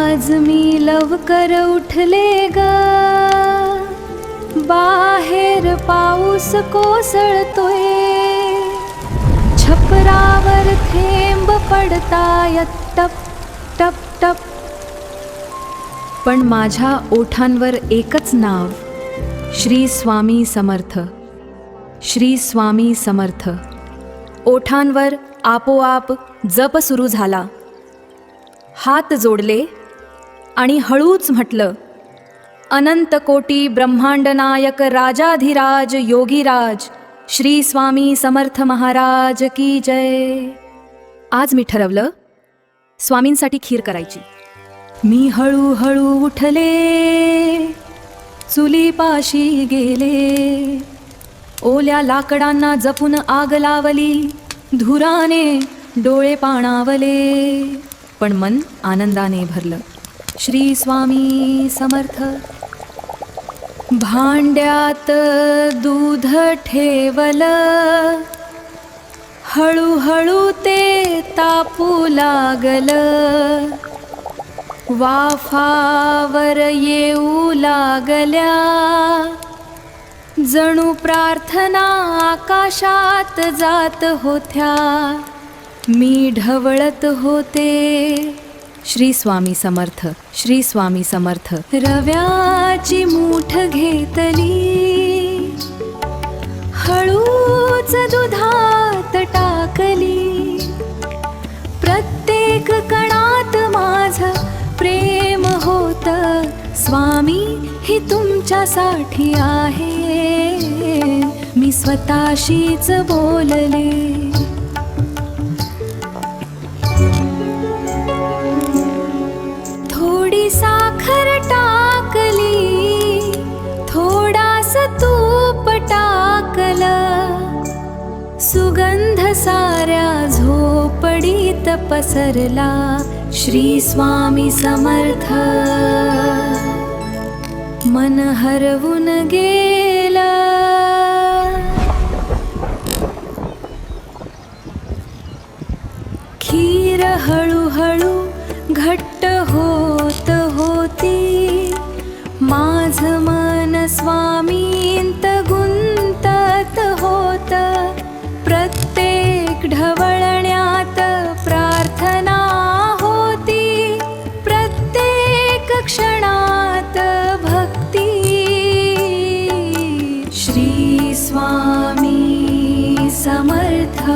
आज मी लवकर उठले ग, बाहेर पाऊस कोसळतोय, छपरावर थेंब पडतायत टप टप टप. पण माझ्या ओठांवर एकच नाव, श्री स्वामी समर्थ, श्री स्वामी समर्थ. ओठांवर आपोआप जप सुरू झाला. हात जोडले आणि हळूच म्हटलं, अनंत कोटी ब्रह्मांड नायक राजाधिराज योगीराज श्री स्वामी समर्थ महाराज की जय. आज मी ठरवलं स्वामींसाठी खीर करायची. मी हळूहळू उठले, चुलीपाशी गेले, ओल्या लाकडांना जपून आग लावली, धुराने डोळे पाणावले, पण मन आनंदाने भरलं. श्री स्वामी समर्थ. भांड्यात दूध ठेवलं, हळूहळू ते तापू लागलं, वाफावर येऊ लागल्या, जणू प्रार्थना आकाशात जात होत्या, मी ढवळत होते. श्री स्वामी समर्थ, श्री स्वामी समर्थ. रव्याची मूठ घेतली, हळूच दुधात टाकली, प्रत्येक कणात माझं प्रेम होत, स्वामी ही तुमच्यासाठी आहे, मी स्वतःशीच बोलले. थोडी साखर टाकली, थोडास तूप टाकलं, सुगंध साऱ्या झोपडीत पसरला. श्री स्वामी समर्थ. मन हरवून गेलं. खीर हळूहळू घट्ट होत होती, माझं मन स्वामींत गुंतत होत, प्रत्येक ढवळण्यात प्रार्थना होती, प्रत्येक क्षणात भक्ती. श्री स्वामी समर्थ.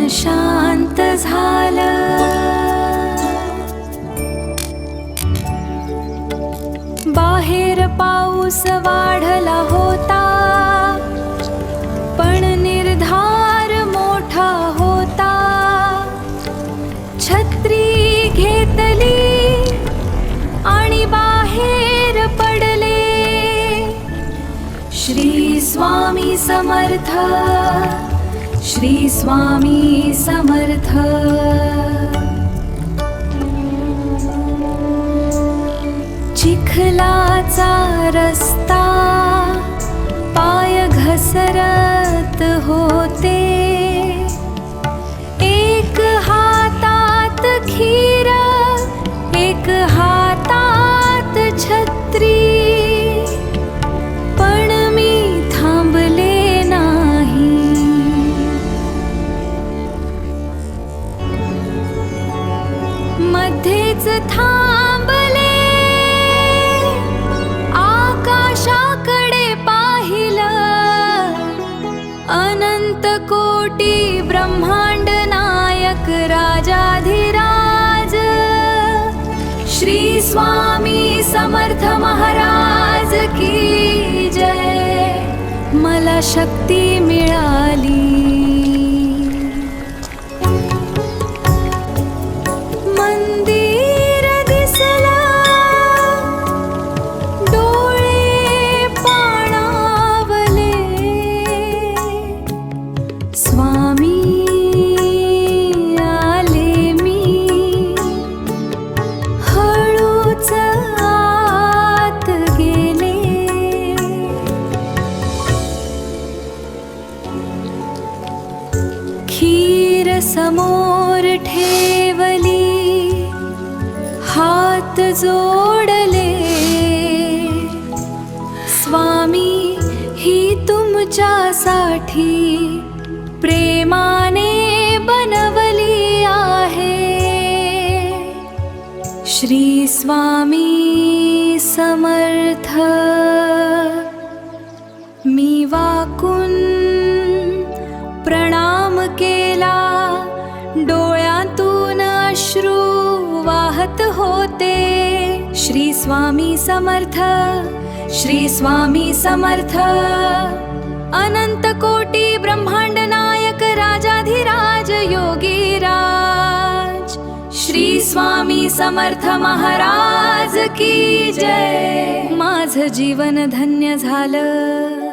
शांत झालं. बाहेर पाऊस वाढला होता, पण निर्धार मोठा होता, छत्री घेतली आणि बाहेर पडले. श्री स्वामी समर्थ, श्री स्वामी समर्थ. चिखलाचा रस्ता, पाय घसरत होते, एक हातात खीर, एक हातात छत्री, पण मी थांबले नाही. मध्येच थांबले, आकाशाकडे पाहिलं, अनंत कोटी ब्रह्मांड नायक राजाधिराज श्री स्वामी समर्थ महाराज की जय. मला शक्ती मिळाली. समोर ठेवली, हात जोडले. स्वामी ही तुमच्यासाठी प्रेमाने बनवली आहे. श्री स्वामी समर्थ. मी वाकून प्रणाम केला, डोळ्यातून अश्रू वाहत होते. श्री स्वामी समर्थ, श्री स्वामी समर्थ. अनंत कोटी ब्रह्मांड नायक राजाधिराज योगीराज. श्री स्वामी समर्थ महाराज की जय. माझं जीवन धन्य झालं.